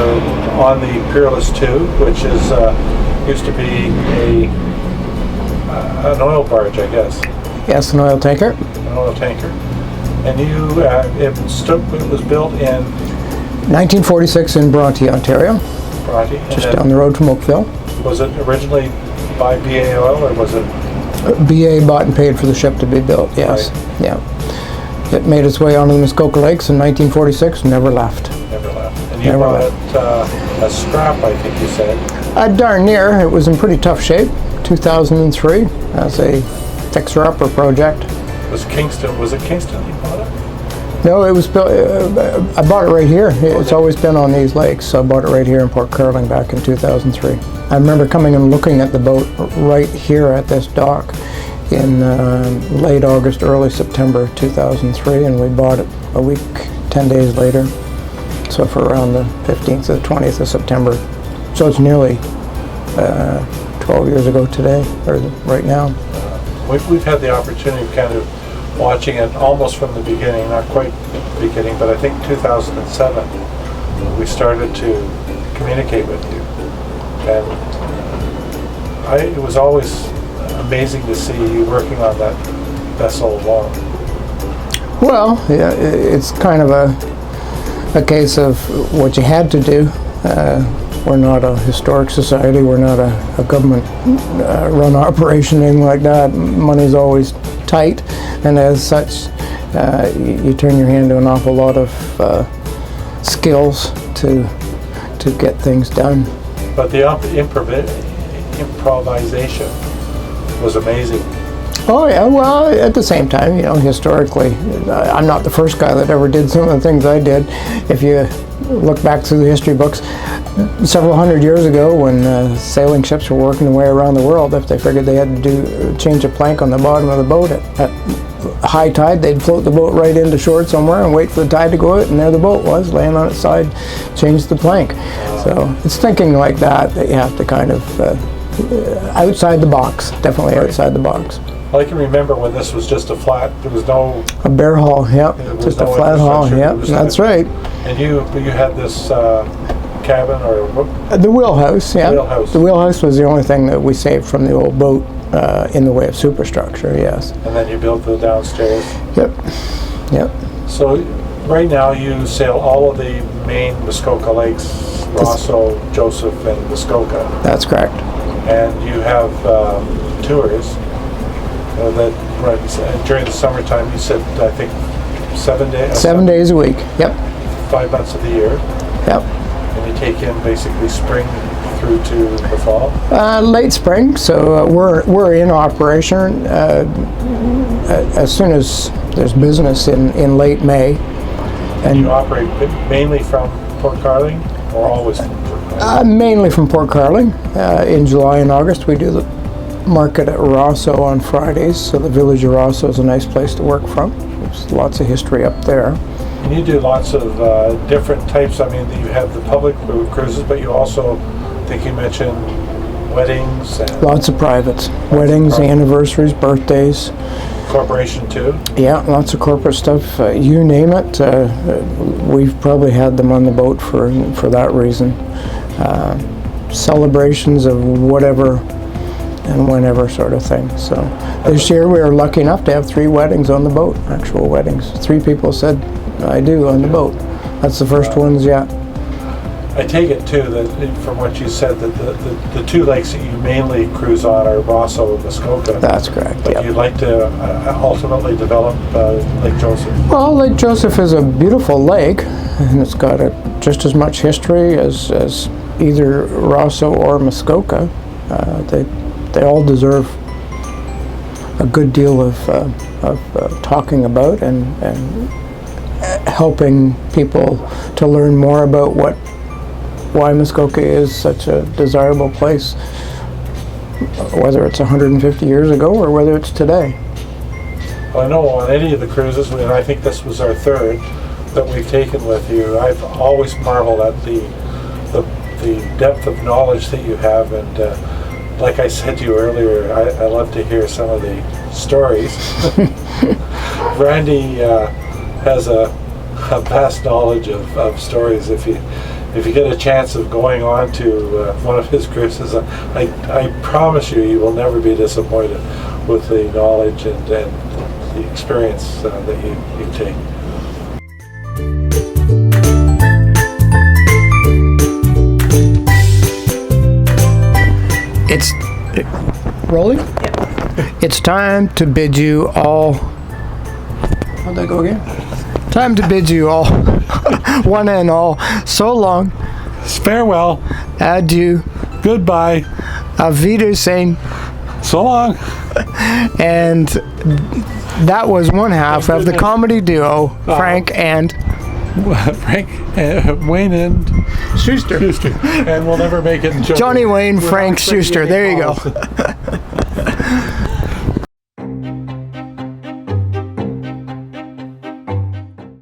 on the Peerless II, which is used to be an oil barge, I guess. Yes, an oil tanker. An oil tanker. And it was built in 1946 in Bronte, Ontario. Bronte. Just down the road from Oakville. Was it originally by BA Oil, or was it? BA bought and paid for the ship to be built, yes. Right. Yeah. It made its way onto the Muskoka Lakes in 1946, never left. Never left. And you bought it a scrap, I think you said. Darn near. It was in pretty tough shape, 2003, as a fixer-upper project. Was it Kingston you bought it? No, it was built. I bought it right here. It's always been on these lakes, so I bought it right here in Port Carling back in 2003. I remember coming and looking at the boat right here at this dock in late August, early September 2003, and we bought it a week, 10 days later. So for around the 15th to the 20th of September. So it's nearly 12 years ago today, or right now. We've had the opportunity of kind of watching it almost from the beginning, not quite the beginning, but I think 2007 we started to communicate with you, and it was always amazing to see you working on that vessel alone. Well, yeah, it's kind of a case of what you had to do. We're not a historic society, we're not a government run operation, anything like that. Money's always tight, and as such you turn your hand to an awful lot of skills to get things done. But the improvisation was amazing. Oh yeah, well, at the same time, historically, I'm not the first guy that ever did some of the things I did. If you look back through the history books, several hundred years ago when sailing ships were working their way around the world, if they figured they had to change a plank on the bottom of the boat at high tide, they'd float the boat right into shore somewhere and wait for the tide to go out, and there the boat was, laying on its side, change the plank. So it's thinking like that you have to kind of, outside the box, definitely outside the box. I can remember when this was just a flat, there was no... A bare hull, yep, just a flat hull, yep, that's right. And you had this cabin, or what? The wheelhouse, yeah. Wheelhouse. The wheelhouse was the only thing that we saved from the old boat in the way of superstructure, yes. And then you built the downstairs? Yep. So right now you sail all of the main Muskoka lakes, Rosso, Joseph, and Muskoka. That's correct. And you have tours that runs during the summertime. You said, I think, 7 days? 7 days a week, yep. 5 months of the year. Yep. And you take in basically spring through to the fall? Late spring, so we're in operation as soon as there's business in late May. And you operate mainly from Port Carling, or always from Port Carling? Mainly from Port Carling. In July and August we do the market at Rosso on Fridays, so the village of Rosso is a nice place to work from. There's lots of history up there. And you do lots of different types. I mean, you have the public cruises, but you also, I think you mentioned weddings. And lots of privates. Weddings, anniversaries, birthdays. Corporation too? Yeah, lots of corporate stuff. You name it. We've probably had them on the boat for that reason. Celebrations of whatever and whenever sort of thing. So this year we were lucky enough to have 3 weddings on the boat, actual weddings. 3 people said, I do, on the boat. That's the first ones yet. I take it too that from what you said that the 2 lakes that you mainly cruise on are Rosso and Muskoka. That's correct. But you'd like to ultimately develop Lake Joseph. Well, Lake Joseph is a beautiful lake, and it's got just as much history as either Rosso or Muskoka. They all deserve a good deal of talking about and helping people to learn more about why Muskoka is such a desirable place, whether it's 150 years ago or whether it's today. Well, I know on any of the cruises, and I think this was our 3rd that we've taken with you, I've always marveled at the depth of knowledge that you have, and like I said to you earlier, I love to hear some of the stories. Randy has a vast knowledge of stories. If if you get a chance of going on to one of his cruises, I promise you, you will never be disappointed with the knowledge and the experience that you take. It's rolling? It's time to bid you all. How'd that go again? Time to bid you all, one and all, so long, Farewell. adieu, Goodbye. auf Wiedersehen, So long. and that was one half of the comedy duo, Frank and Frank, Wayne and Shuster. And we'll never make it in Johnny Wayne, Frank Shuster. There you go.